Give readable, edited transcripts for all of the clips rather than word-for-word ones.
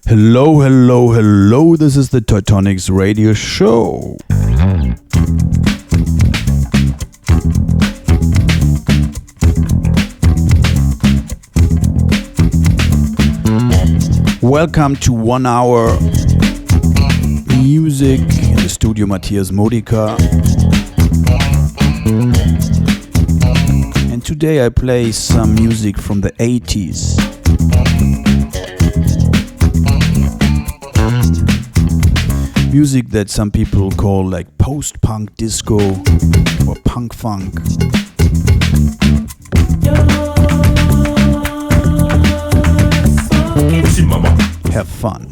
Hello, hello, hello. This is the TOY TONICS radio show. Welcome to 1 hour music in the studio. Mathias, Modica. And today I play some music from the 80s. Music that some people call like post-punk disco or punk funk. Have fun.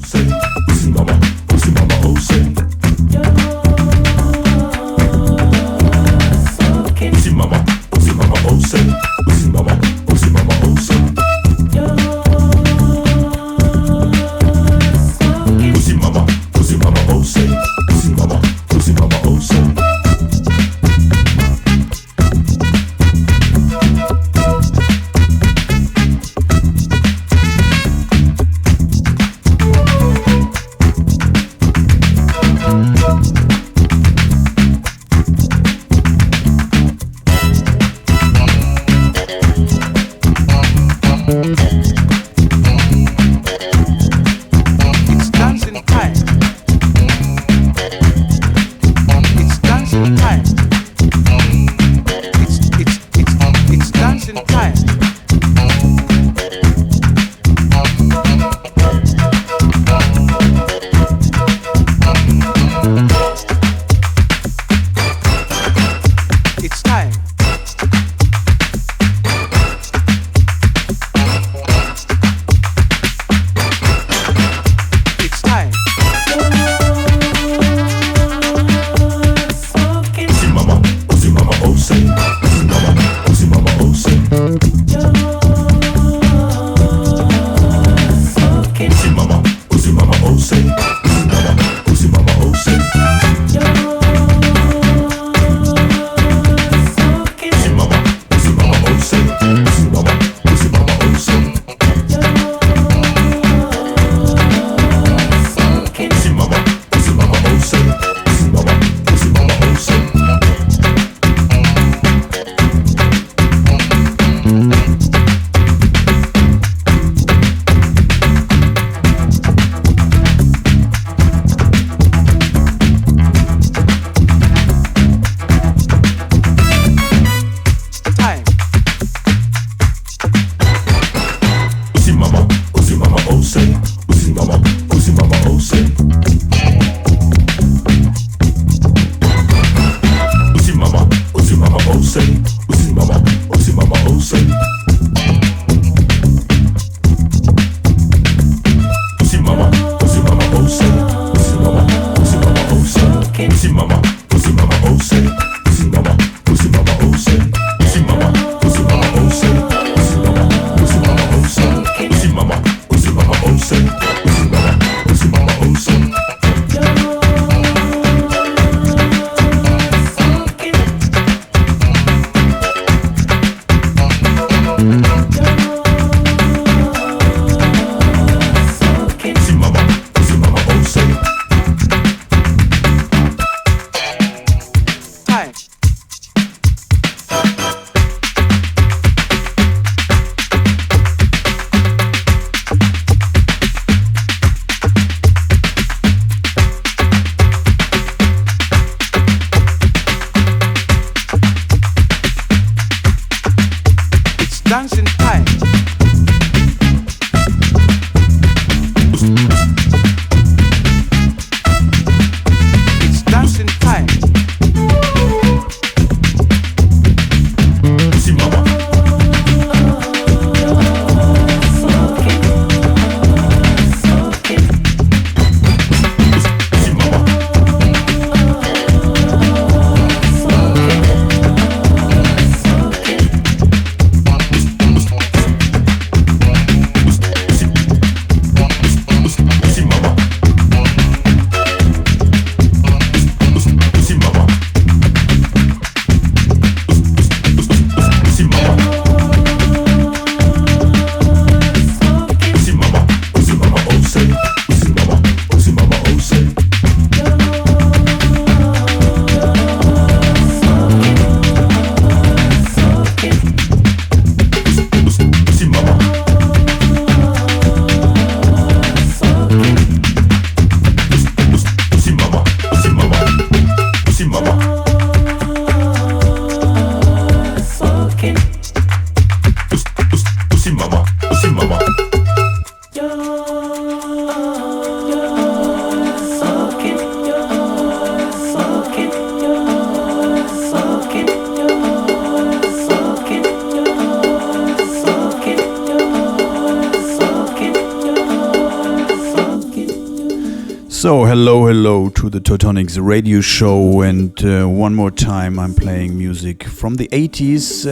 So, hello to the TOY TONICS radio show, and one more time I'm playing music from the 80s.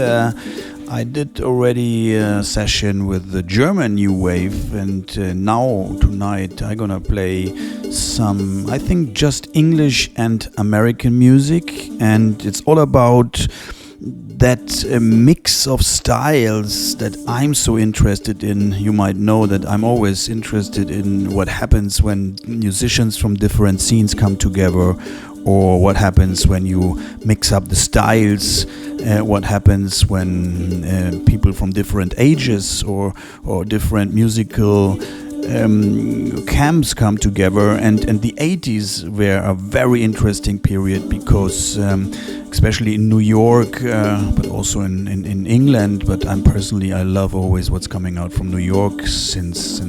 I did already a session with the German New Wave, and now, tonight, I'm gonna play some, I think, just English and American music, and it's all about that mix of styles that I'm so interested in. You might know that I'm always interested in what happens when musicians from different scenes come together, or what happens when you mix up the styles, what happens when people from different ages or different musical camps come together, and the 80s were a very interesting period because especially in New York, but also in England, but I love always what's coming out from New York since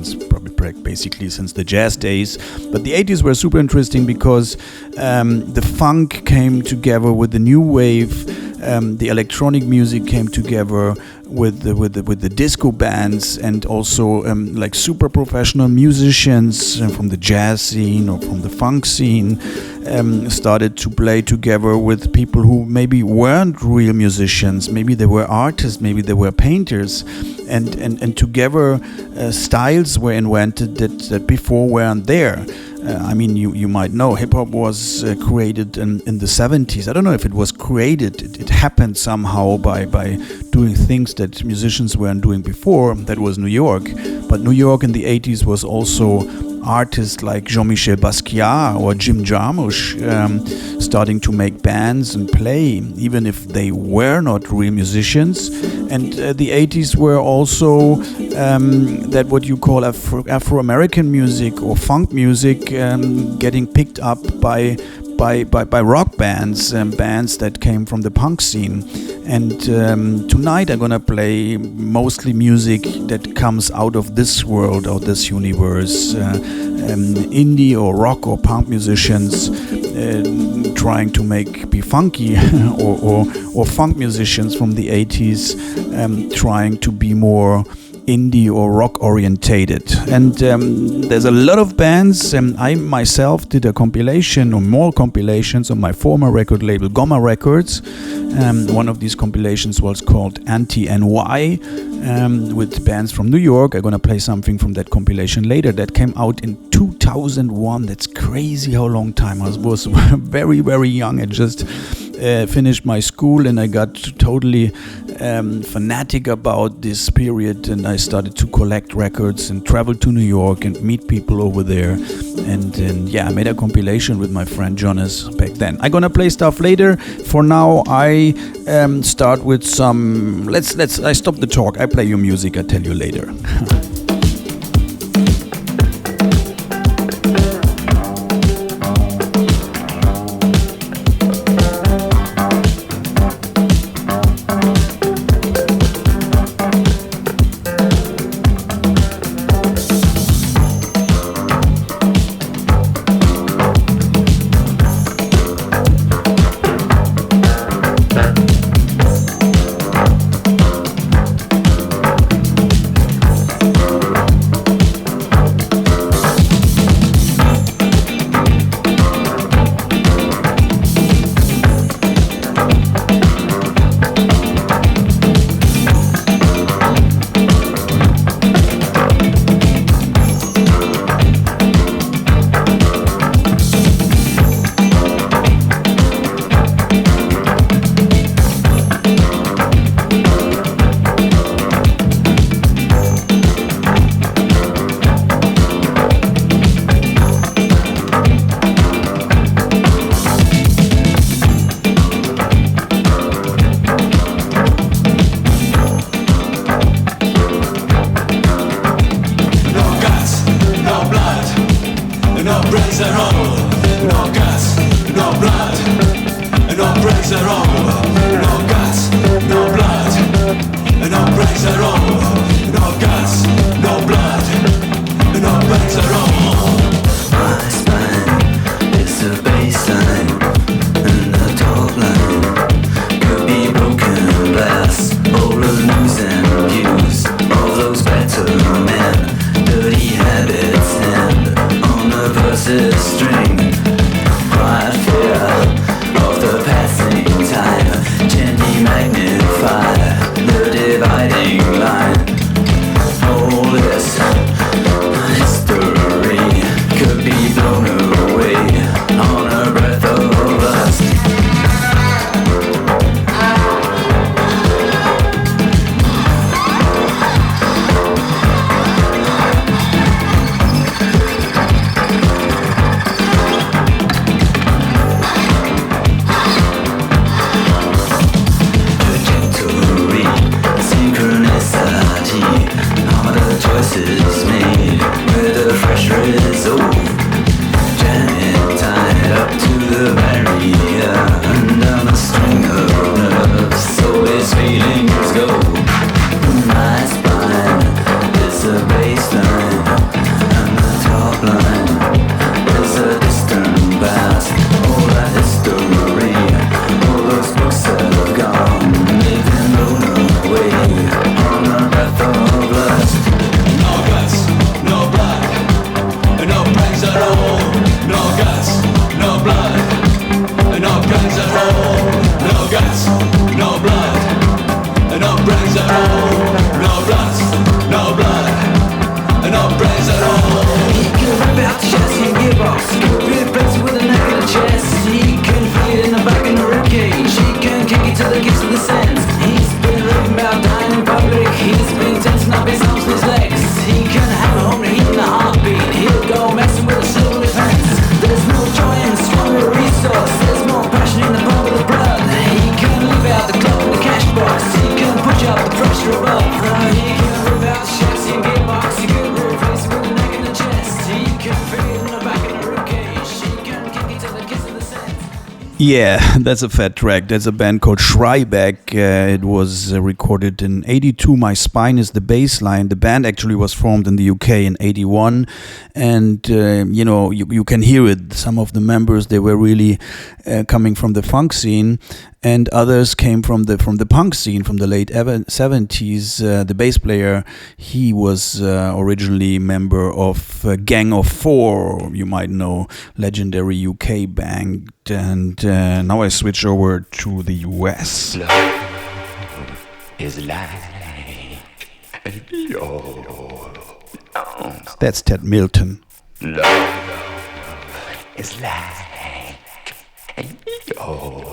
basically since the jazz days. But the 80s were super interesting because the funk came together with the new wave, the electronic music came together with the disco bands, and also like super professional musicians from the jazz scene or from the funk scene started to play together with people who maybe weren't real musicians. Maybe they were artists, maybe they were painters, and together styles were invented that before weren't there. I mean, you might know hip-hop was created in the 70s. I don't know if it was created. It happened somehow by doing things that musicians weren't doing before. That was New York. But New York in the 80s was also artists like Jean-Michel Basquiat or Jim Jarmusch starting to make bands and play, even if they were not real musicians. And the 80s were also that what you call Afro-American music or funk music getting picked up by rock bands, bands that came from the punk scene. And tonight I'm gonna play mostly music that comes out of this world, or this universe. Indie or rock or punk musicians trying to be funky, or funk musicians from the 80s trying to be more indie or rock orientated. And there's a lot of bands. I myself did a compilation or more compilations on my former record label Gomma Records. One of these compilations was called Anti-NY, with bands from New York. I'm gonna play something from that compilation later. That came out in 2001. That's crazy how long time. I was very, very young. I just finished my school, and I got totally fanatic about this period, and I started to collect records and travel to New York and meet people over there, and I made a compilation with my friend Jonas back then. I'm gonna play stuff later. For now, I start with some. I stop the talk. I play your music. I tell you later. expensive string. Quiet fear of the passing time, gently magnify the dividing line. All this history could be blown away on a breath of lust. Choices made with a fresh result, jamming tied up to the barrier and down a string of nerves, so his feelings go. My spine is a baseline, and the top line is a distant past. All that history, all those books have gone, they've been blown away on a breath of lust. No blood, no brains at all. No guts, no blood, no brains at all. No guts, no blood, no brains at all. No guts, no blood, no brains at all. He can rip out the chassis and gearbox. He can replace it with a neck and a chest. He can feel it in the back and the ribcage. He can kick it till it gets to the sense. He's been raving about dying in public. He's been tensing up his arms and his legs. He can have a home to heat in a heartbeat. He'll go messing with a civil defense. There's no joy in the stronger resource. There's more passion in the pump of the blood. He can leave out the club and the cash box. He can push out the pressure above. He can rip out the chassis and gearbox. He can replace it with a neck and a chest. He can feel it in the back and the ribcage. He can kick it till it gets to the sense. Yeah, that's a fat track. That's a band called Schreibeck. It was recorded in 82. My Spine is the bass line. The band actually was formed in the UK in 81. And, you can hear it. Some of the members, they were really coming from the funk scene. And others came from the punk scene from the late 70s. The bass player, he was originally member of Gang of Four, you might know, legendary UK band. And now I switch over to the US. Love is like your That's Ted Milton. Love is like your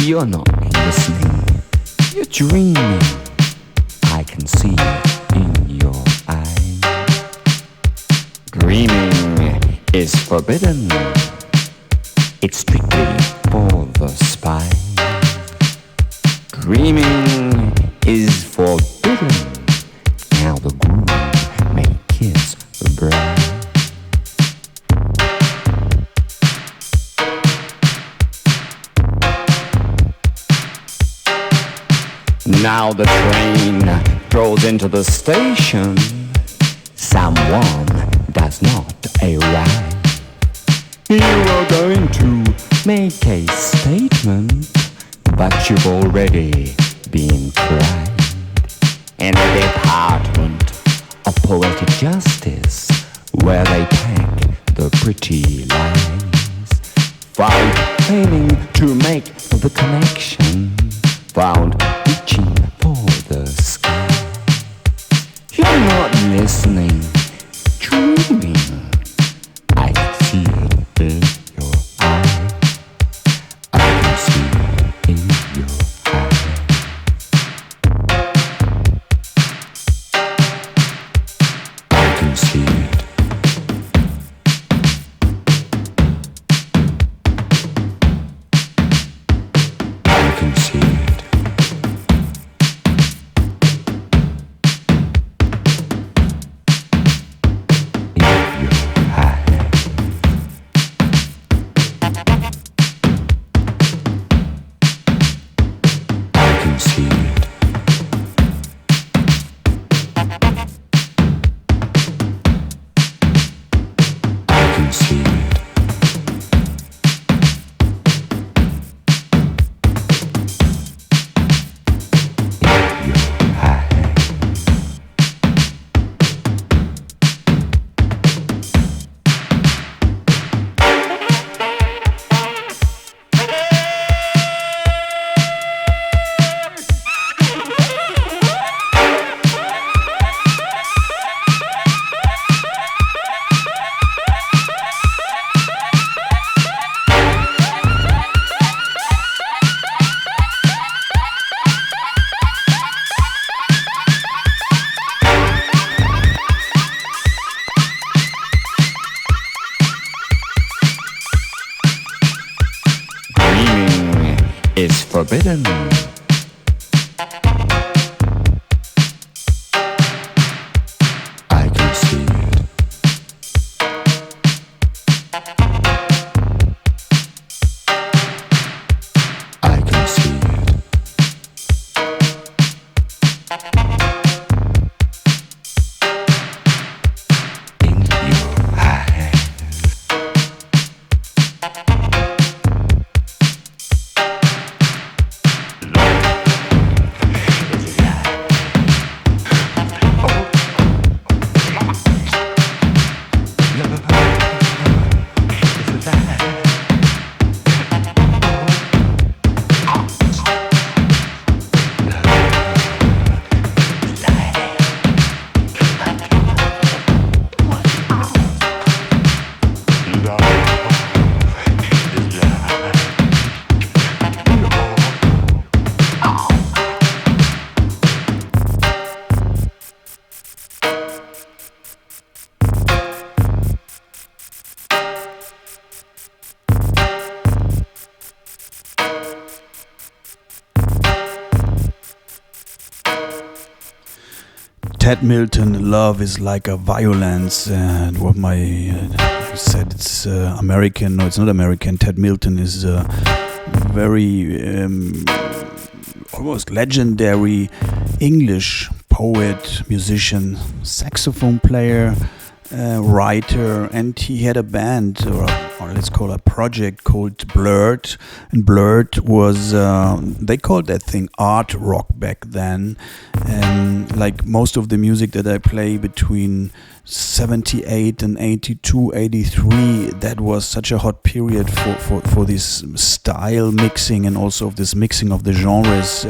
You're not listening, you're dreaming. I can see it in your eyes. Dreaming is forbidden. It's strictly for the spy. Dreaming is forbidden. Now the groom may kiss the bride. Now the train rolls into the station. Someone does not arrive. You are going to make a statement, but you've already been tried. In a department of poetic justice, where they pack the pretty lies. Found failing to make the connection. Found reaching for the sky. You're not listening, dreaming. I see it. is forbidden. I can see it. I can see it. In your eyes. Ted Milton, Love is Like a Violence, and what my said, it's American. No, it's not American. Ted Milton is a very almost legendary English poet, musician, saxophone player, writer, and he had a band, or let's call a project called Blurred. And Blurred was, they called that thing art rock back then. And like most of the music that I play between 78 and 82, 83, that was such a hot period for this style mixing and also of this mixing of the genres.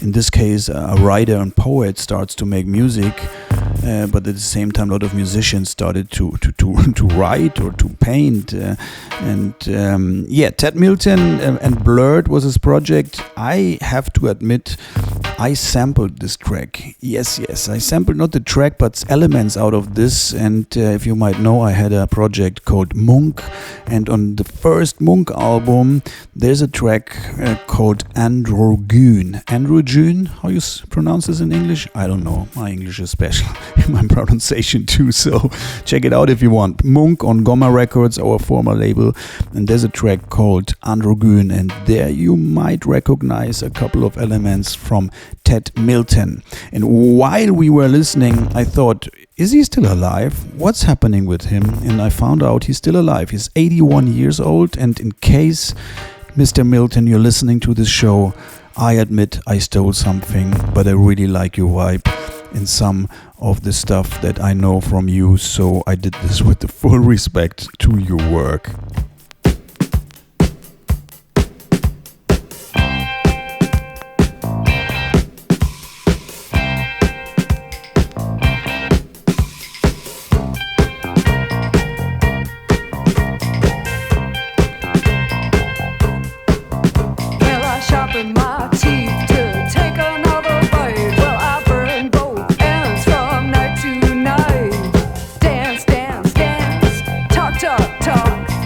In this case, a writer and poet starts to make music, but at the same time, a lot of musicians started to write or to paint. Ted Milton and Blurred was his project. I have to admit, I sampled this track. Yes, I sampled not the track, but elements out of this. And if you might know, I had a project called Monk, and on the first Monk album, there's a track called Androgyne. Androgyne, how you pronounce this in English? I don't know. My English is special in my pronunciation too, so check it out if you want. Monk on Gomma Records, our former label, and there's a track called Androgyne, and there you might recognize a couple of elements from Ted Milton. And while we were listening, I thought, is he still alive? What's happening with him? And I found out he's still alive. He's 81 years old, and in case, Mr. Milton, you're listening to this show, I admit I stole something, but I really like your vibe in some of the stuff that I know from you, so I did this with the full respect to your work.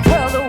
Well, the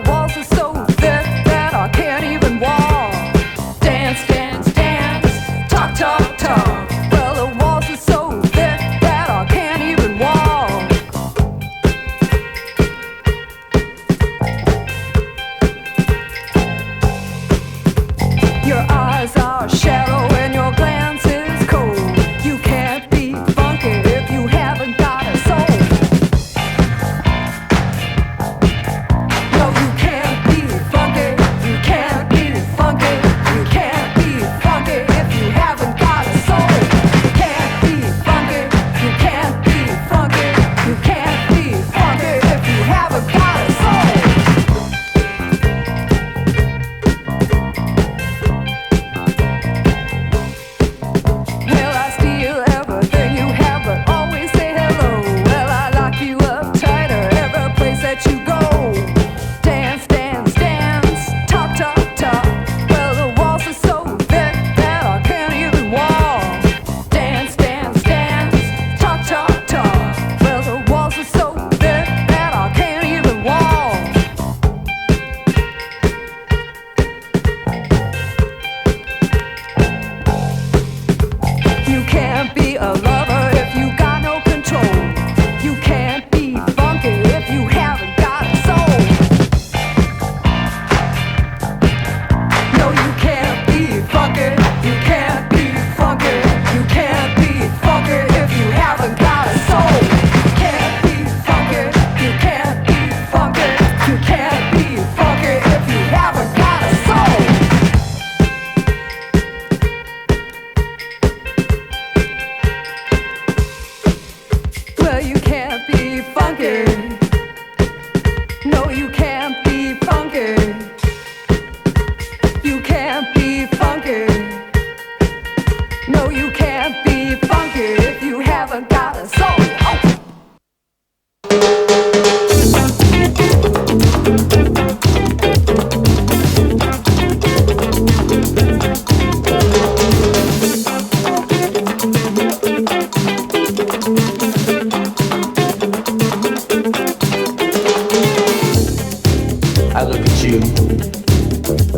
I look at you,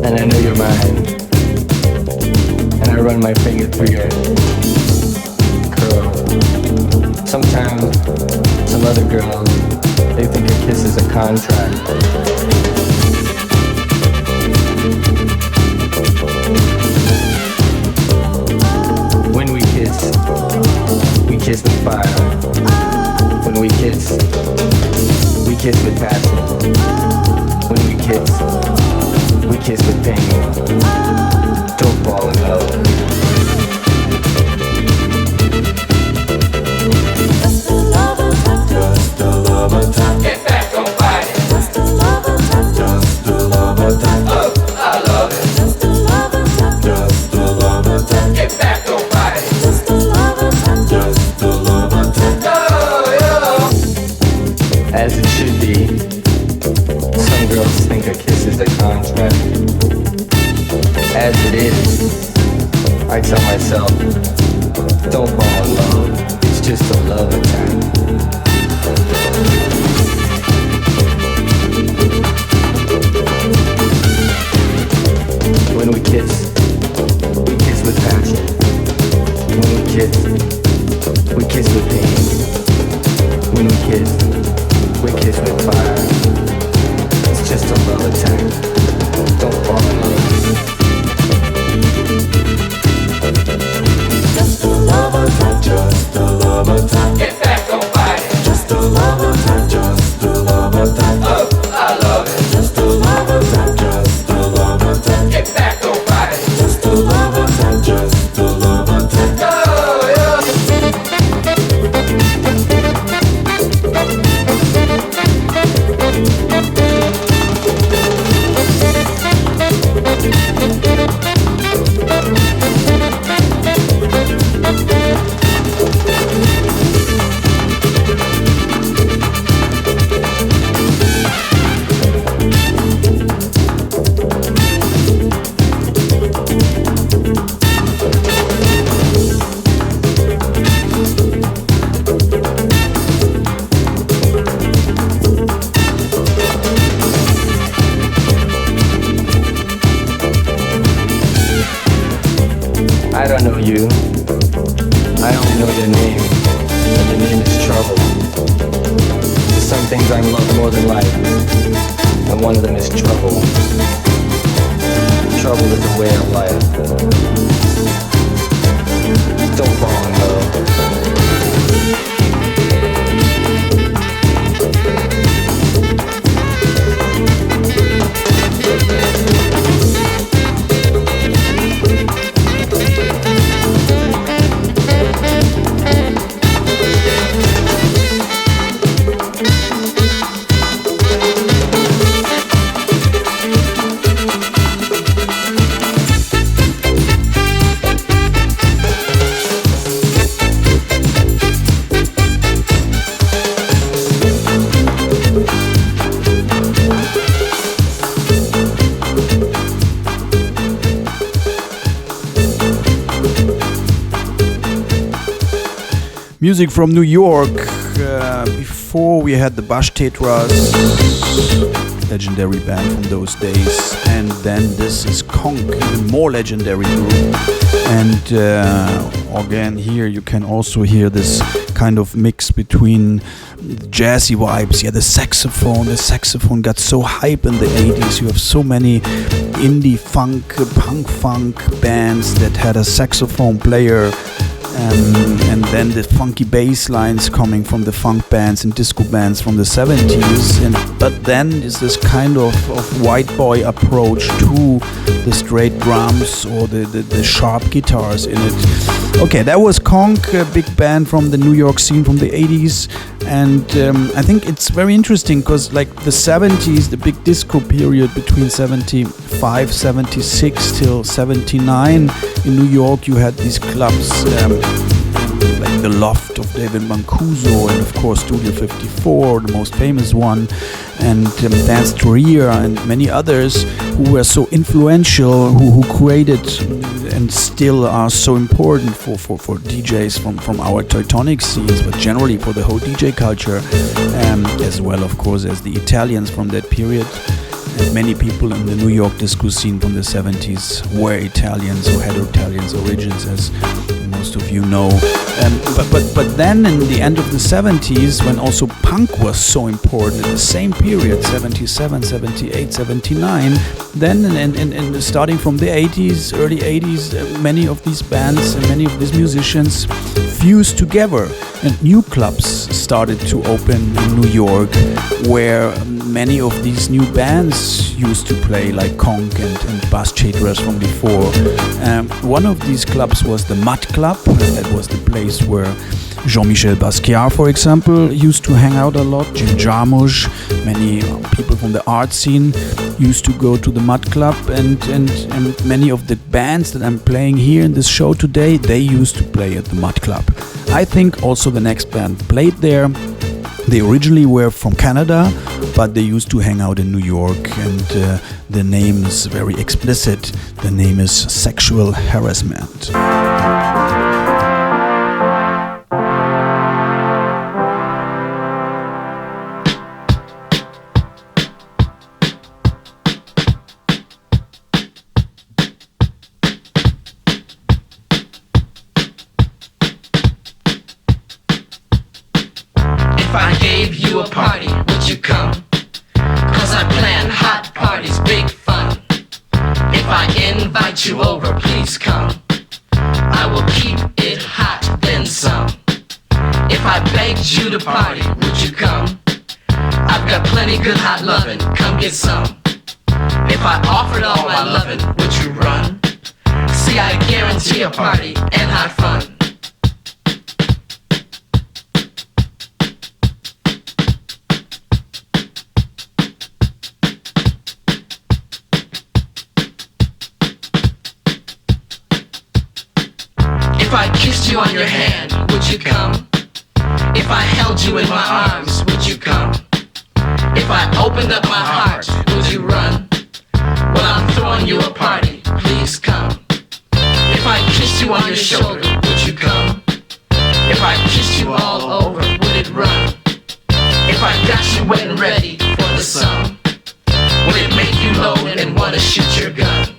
and I know you're mine. And I run my finger through your curl. Sometimes, some other girls, they think a kiss is a contract. When we kiss with fire. When we kiss with passion. When we kiss with pain. Don't fall in love. Just a love attack. Just a love attack. Get back, don't fight it. Just a love attack. Just a love attack. Oh, I love it. Just a love attack. Just a love attack. Get back, don't fight it. Just a love attack. Just a love attack. Oh, yeah. As it should be. Some girls think a kiss is a contract. As it is, I tell myself, don't fall in love. It's just a love attack. When we kiss with passion. When we kiss with pain. When we kiss with fire. It's just a love attack. Don't fall in love. Just a love attack. Just a love attack. Get back, don't fight it. Just a love attack. Just a love attack. Oh, I love it. Just a love attack. Just a love attack. Get back, don't fight it. Just a love attack. Just a love attack. Oh, yeah. I don't know you. I only know your name. And your name is trouble. There's some things I love more than life. And one of them is trouble. Trouble is a way of life. Don't fall in love. Music from New York. Before we had the Bash Tetras, legendary band from those days, and then this is Conk, even more legendary group. And again, here you can also hear this kind of mix between jazzy vibes. Yeah, the saxophone got so hype in the 80s. You have so many indie funk, punk funk bands that had a saxophone player. And then the funky bass lines coming from the funk bands and disco bands from the 70s. But then is this kind of white boy approach to the straight drums or the sharp guitars in it. Okay, that was Conk, a big band from the New York scene from the 80s. And I think it's very interesting because like the 70s, the big disco period between 75, 76 till 79 in New York, you had these clubs like the Loft of David Mancuso and of course Studio 54, the most famous one, and Dance Trier and many others who were so influential, who created and still are so important for DJs from our TOY TONICS scenes, but generally for the whole DJ culture, as well of course as the Italians from that period. And many people in the New York disco scene from the 70s were Italians or had Italian origins, as most of you know. But then in the end of the 70s, when also punk was so important in the same period, 77, 78, 79, then in starting from the 80s, early 80s, many of these bands and many of these musicians fused together, and new clubs started to open in New York, where many of these new bands used to play, like Conk and Bass Chedras from before. One of these clubs was the Mud Club. That was the place where Jean-Michel Basquiat, for example, used to hang out a lot. Jim Jarmusch, many people from the art scene used to go to the Mud Club, and many of the bands that I'm playing here in this show today, they used to play at the Mud Club. I think also the next band played there. They originally were from Canada, but they used to hang out in New York, and the name is very explicit. The name is Sexual Harassment. If I gave you a party, would you come? 'Cause I plan hot parties, big fun. If I invite you over, please come. I will keep it hot, then some. If I begged you to party, would you come? I've got plenty good hot lovin', come get some. If I offered all my lovin', would you run? See, I guarantee a party and hot fun. If I kissed you on your hand, would you come? If I held you in my arms, would you come? If I opened up my heart, would you run? Well, I'm throwing you a party, please come. If I kissed you on your shoulder, would you come? If I kissed you all over, would it run? If I got you wet and ready for the sun, would it make you load and wanna shoot your gun?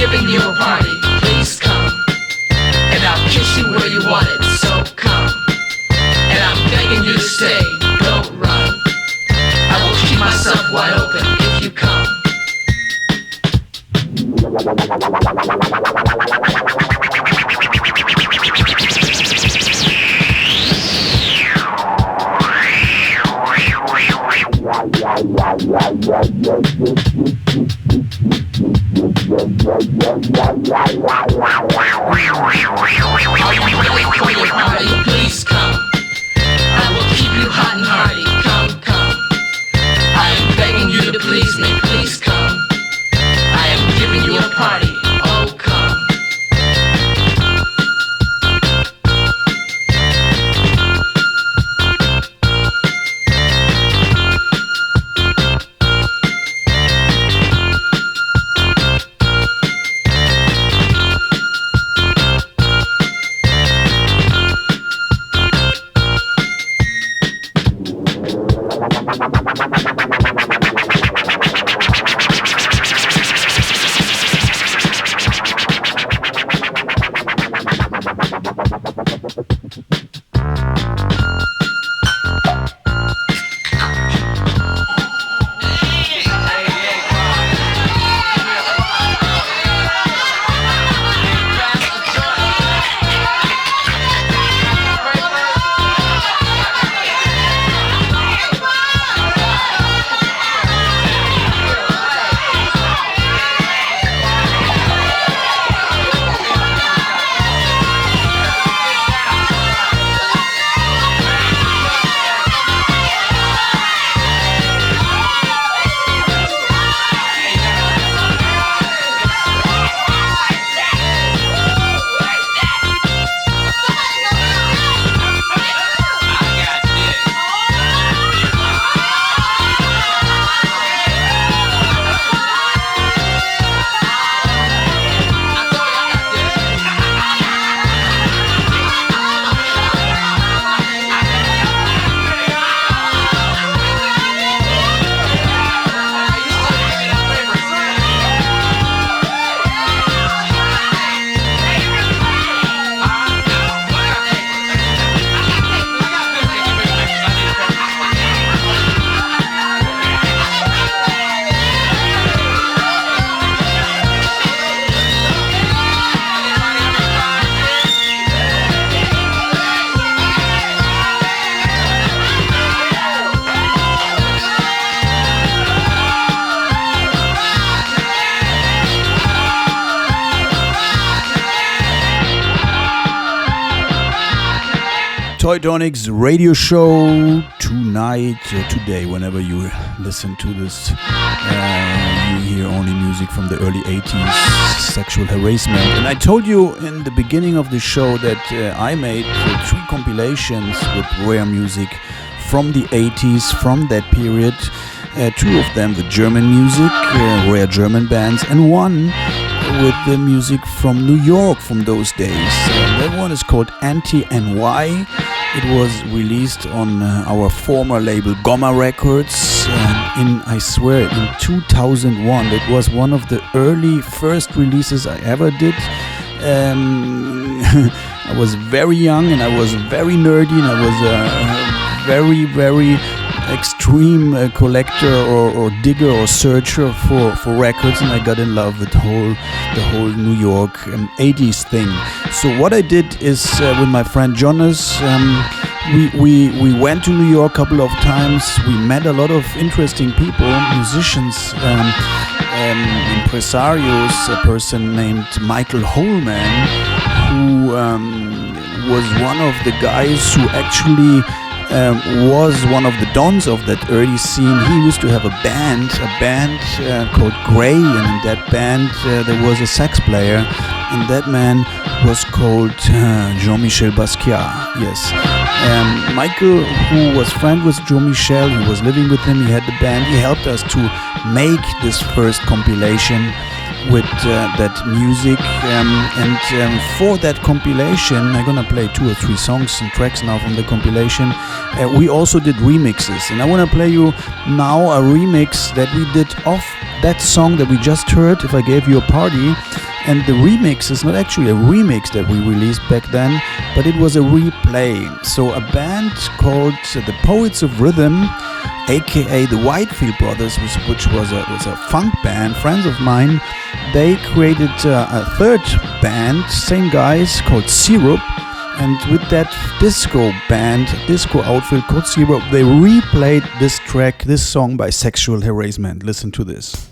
Giving you a party, please come. And I'll kiss you where you want it, so come. And I'm begging you to stay, don't run. I will keep myself wide open if you come. Are you ready for your party? Please come. I will keep you hot and hearty. Come, come. I am begging you to please me. Please come. I am giving you a party. Oh, come. Toy Tonics radio show tonight or today, whenever you listen to this. You hear only music from the early 80s, sexual harassment. And I told you in the beginning of the show that I made 3 compilations with rare music from the 80s, from that period. 2 of them with German music, rare German bands, and 1 with the music from New York from those days. That one is called Anti-NY. It was released on our former label Gomma Records I swear, in 2001. It was one of the first releases I ever did. I was very young and I was very nerdy and I was a very, very extreme collector or digger or searcher for records, and I got in love with the whole New York 80s thing. So what I did is with my friend Jonas, we went to New York a couple of times. We met a lot of interesting people, musicians, impresarios, a person named Michael Holman, who was one of the guys who actually was one of the dons of that early scene. He used to have a band called Grey, and in that band there was a sax player, and that man was called Jean-Michel Basquiat. Yes, Michael, who was friend with Jean-Michel, he was living with him, he had the band, he helped us to make this first compilation with that music, and for that compilation I'm gonna play 2 or 3 songs and tracks now from the compilation. We also did remixes, and I want to play you now a remix that we did of that song that we just heard, If I Gave You a Party. And the remix is not actually a remix that we released back then, but it was a replay. So a band called the Poets of Rhythm, aka the Whitefield Brothers, which was a funk band, friends of mine, they created a third band, same guys, called Syrup. And with that disco band, disco outfit called Syrup, they replayed this track, this song by Sexual Harassment. Listen to this.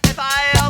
If I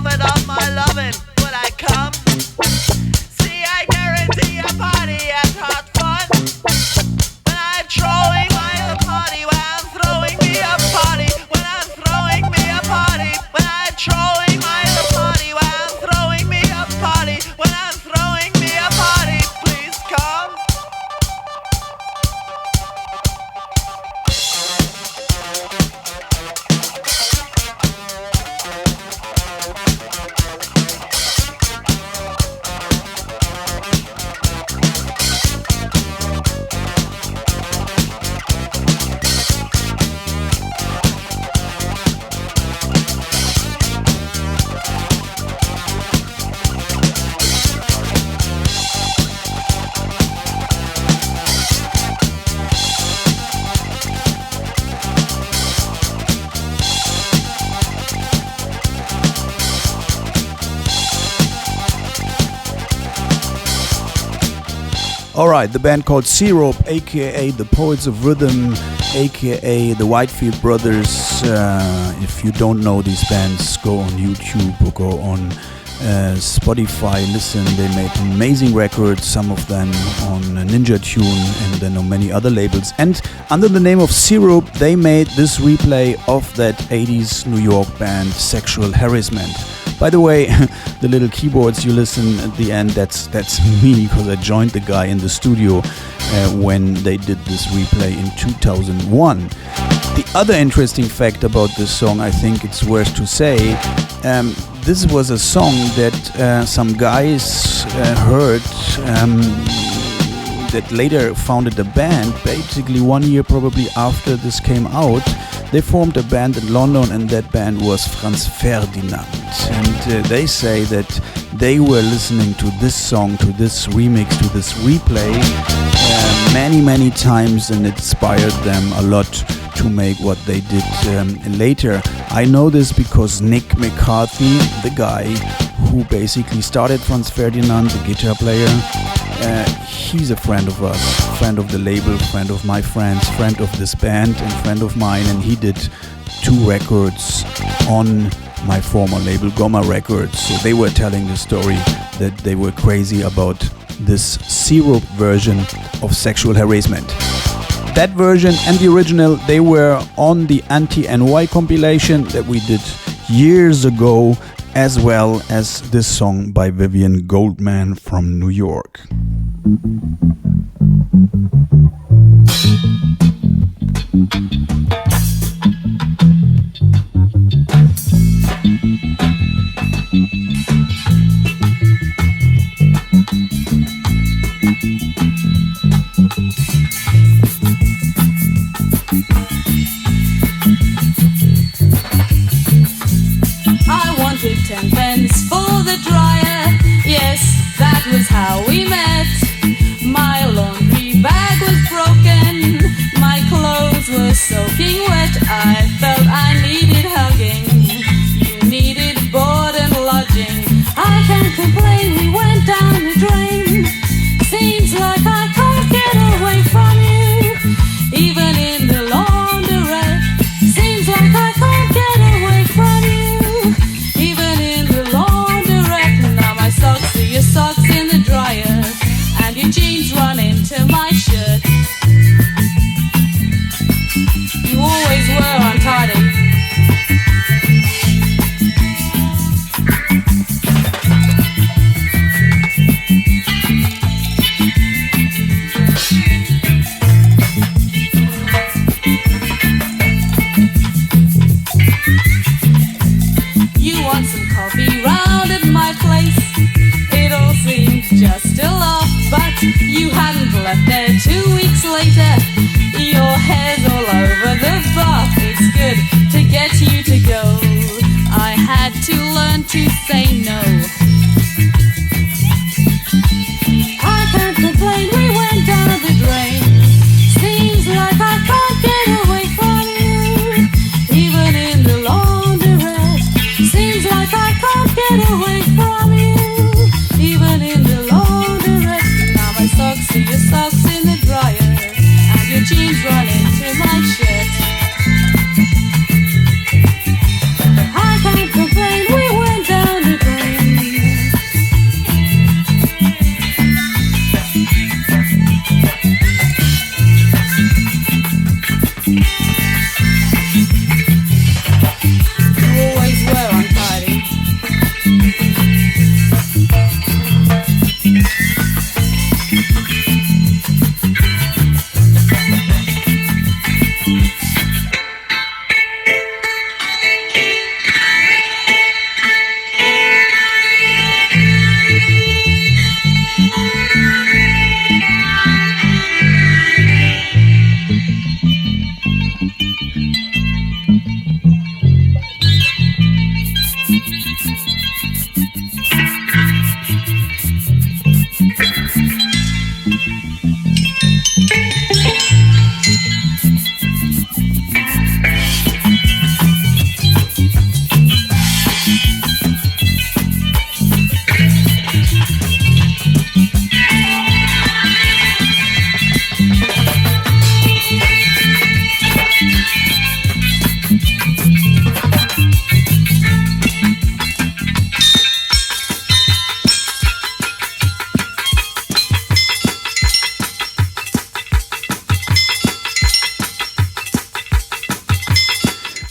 Alright, the band called Syrup, aka the Poets of Rhythm, aka the Whitefield Brothers. If you don't know these bands, go on YouTube or go on Spotify, listen. They made amazing records, some of them on Ninja Tune and then on many other labels. And under the name of Syrup, they made this replay of that 80s New York band Sexual Harassment. By the way, the little keyboards you listen at the end, that's me, because I joined the guy in the studio when they did this replay in 2001. The other interesting fact about this song, I think it's worth to say, this was a song that some guys heard that later founded a band, basically 1 year probably after this came out. They formed a band in London, and that band was Franz Ferdinand. And they say that they were listening to this song, to this remix, to this replay many times, and it inspired them a lot to make what they did later. I know this because Nick McCarthy, the guy who basically started Franz Ferdinand, the guitar player, he's a friend of us, friend of the label, friend of my friends, friend of this band and friend of mine, and he did 2 records on my former label, Goma Records. So they were telling the story that they were crazy about this Syrup version of Sexual Harassment. That version and the original, they were on the Anti-NY compilation that we did years ago, as well as this song by Vivian Goldman from New York. I wanted 10 pence for the dryer. Yes, that was how we met. My laundry bag was broken. My clothes were soaking wet. I felt I needed hugging. You needed board and lodging. I can't complain, we went down the drain. Seems like I can't get away from you, even in the laundrette. Seems like I can't get away from you, even in the laundrette. Now my socks are your socks in the dryer, and your jeans run into my shirt. You always were untidy.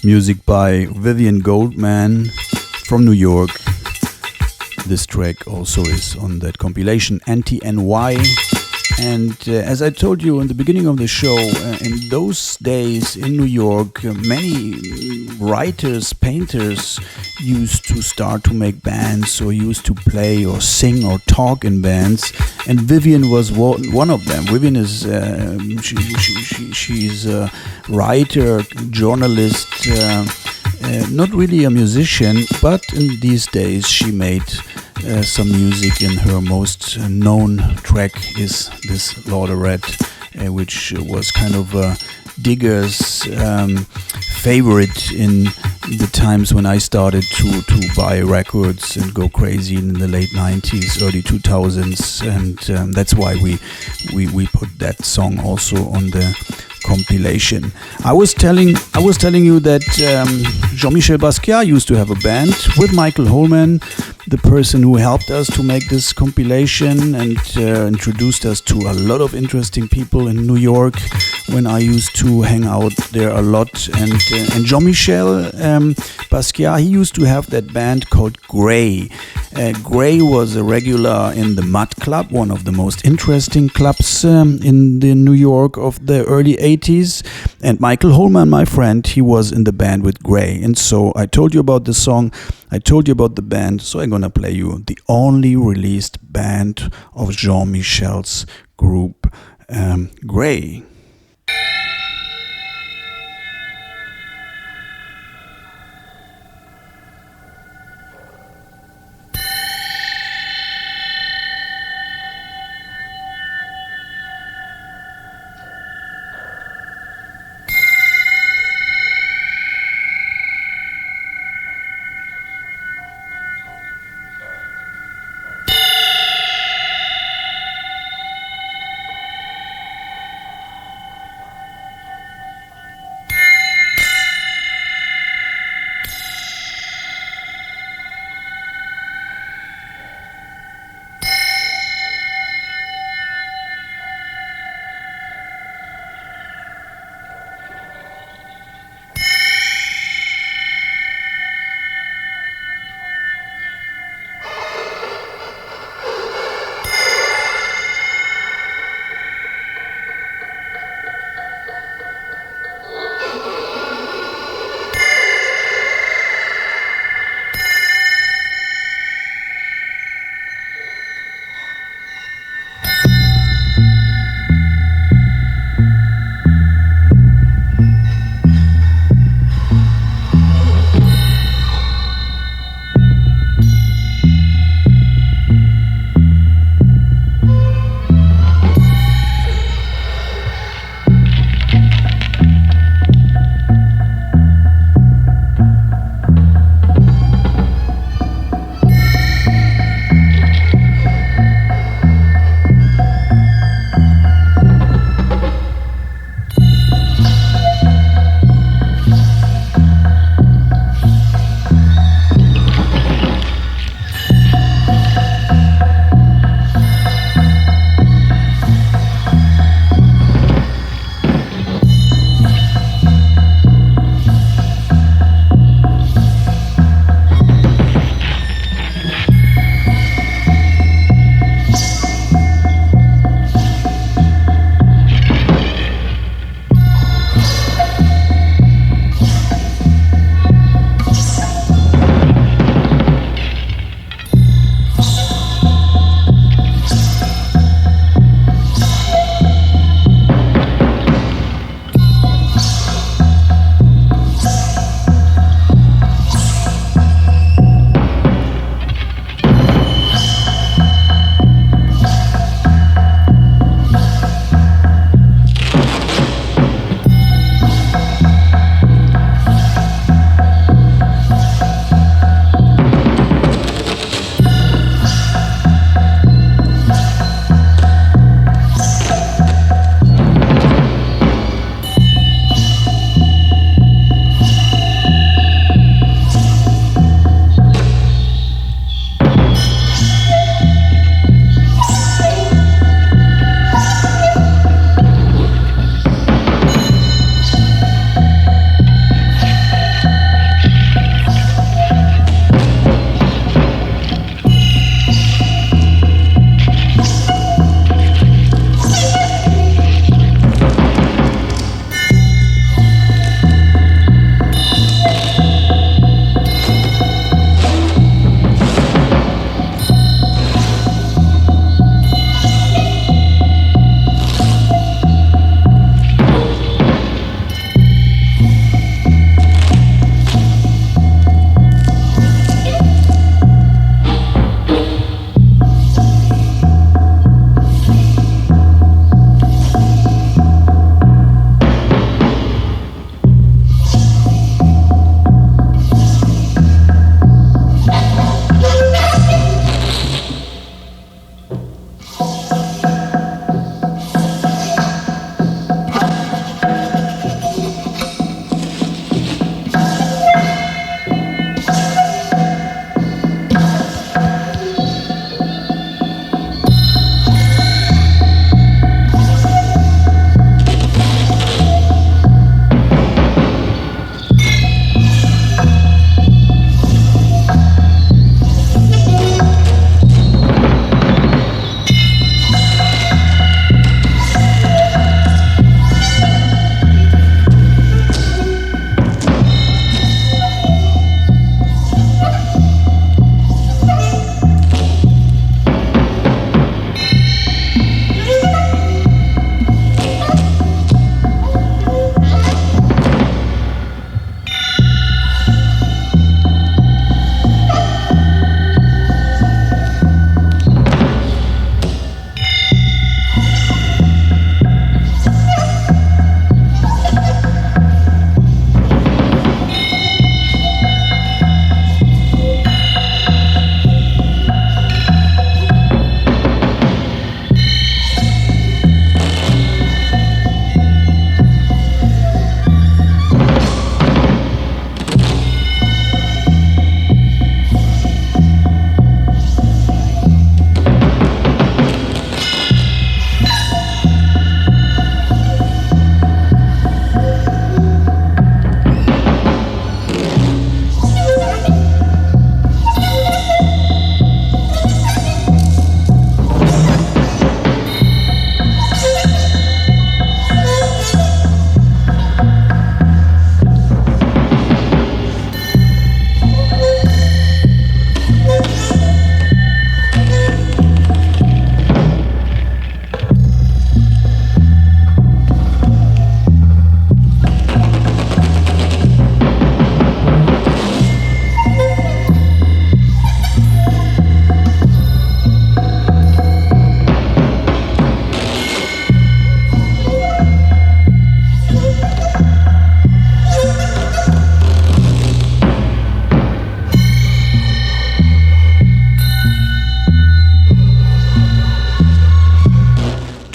Music by Vivian Goldman from New York. This track also is on that compilation Anti-NY. And as I told you in the beginning of the show, in those days in New York, many writers, painters used to start to make bands or used to play or sing or talk in bands. And Vivian was one of them. Vivian is she's a writer, journalist, not really a musician, but in these days she made some music, and her most known track is this Lauderet, which was kind of a digger's favorite in the times when I started to buy records and go crazy in the late 90s, early 2000s, and that's why we put that song also on the compilation. I was telling you that Jean-Michel Basquiat used to have a band with Michael Holman, the person who helped us to make this compilation and introduced us to a lot of interesting people in New York when I used to hang out there a lot. And Jean-Michel Basquiat, he used to have that band called Grey. Grey was a regular in the Mud Club, one of the most interesting clubs in the New York of the early 80s. And Michael Holman, my friend, he was in the band with Grey. And so I told you about the song, I told you about the band, so I'm gonna play you the only released band of Jean-Michel's group, Grey.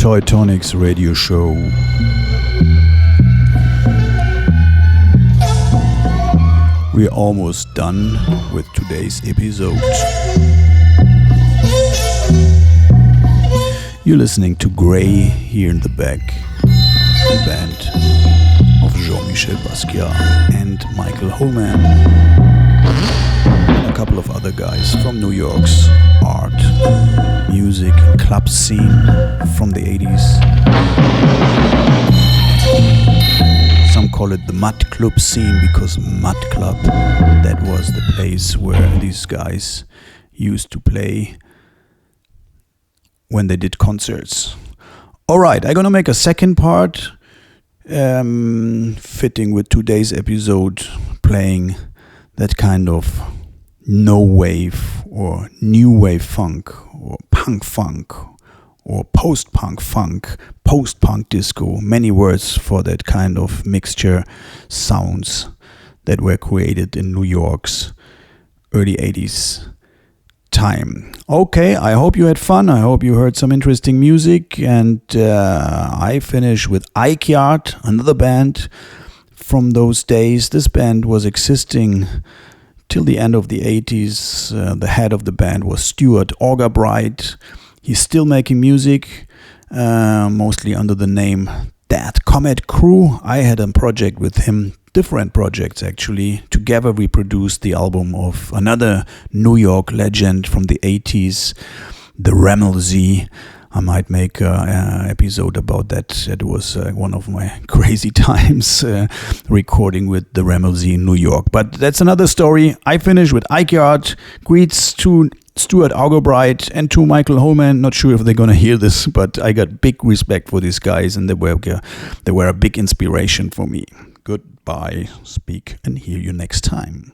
Toy Tonics radio show. We're almost done with today's episode. You're listening to Grey here in the back, the band of Jean-Michel Basquiat and Michael Holman, and a couple of other guys from New York's art, music, and club scene from the 80s. Some call it the Mud Club scene because Mud Club, that was the place where these guys used to play when they did concerts. Alright, I'm gonna make a second part fitting with today's episode, playing that kind of no wave or new wave funk or punk or post-punk funk, post-punk disco, many words for that kind of mixture sounds that were created in New York's early 80s time. Okay, I hope you had fun. I hope you heard some interesting music, and I finish with Ike Yard, another band from those days. This band was existing till the end of the 80s. The head of the band was Stuart Augerbright. He's still making music, mostly under the name Dead Comet Crew. I had a project with him, different projects actually. Together we produced the album of another New York legend from the 80s, the Rammelsy. I might make an episode about that. It was one of my crazy times recording with the Rammelsy in New York. But that's another story. I finish with Ike Yard. Greets to Stuart Augerbright and to Michael Holman. Not sure if they're gonna hear this, but I got big respect for these guys, and they were a big inspiration for me. Goodbye, speak and hear you next time.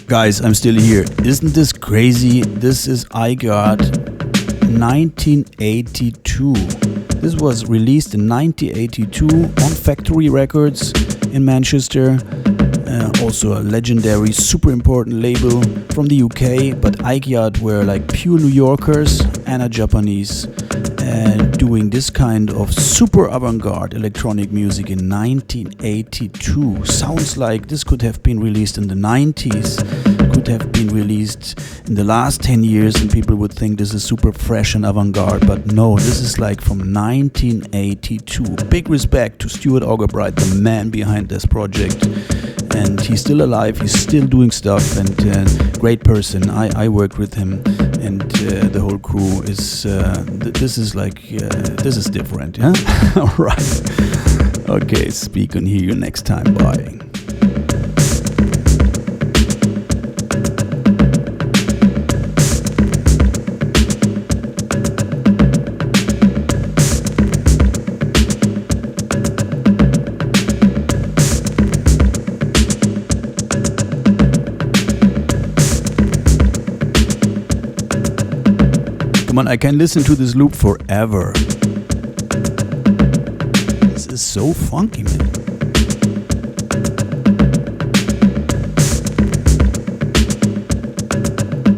Guys, I'm still here. Isn't this crazy? This is I Got 1982. This was released in 1982 on Factory Records in Manchester. Also a legendary, super important label from the UK. But IGIAT were like pure New Yorkers and a Japanese. Doing this kind of super avant-garde electronic music in 1982. Sounds like this could have been released in the 90s, could have been released in the last 10 years, and people would think this is super fresh and avant-garde, but no, this is like from 1982. Big respect to Stuart Augerbright, the man behind this project. And he's still alive, he's still doing stuff, and great person. I worked with him, and the whole crew is, this is like, this is different, yeah? Alright. Okay, speak and hear you next time, bye. I can listen to this loop forever. This is so funky, man.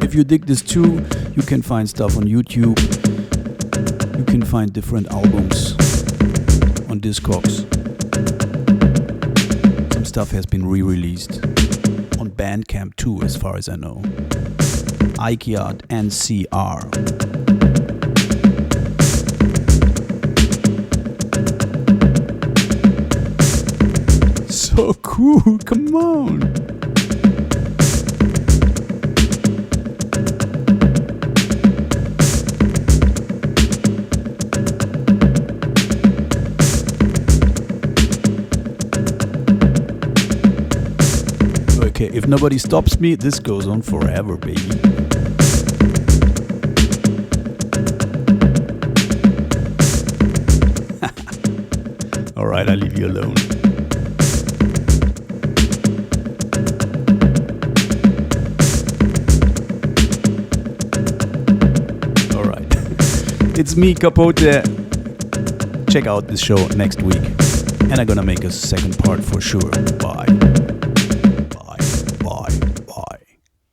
If you dig this too, you can find stuff on YouTube. You can find different albums on Discogs. Some stuff has been re-released on Bandcamp too, as far as I know. IGIAT NCR. So cool, come on. Okay, if nobody stops me, this goes on forever, baby. Alright, I'll leave you alone. It's me, Kapote. Check out this show next week. And I'm gonna make a second part for sure. Bye.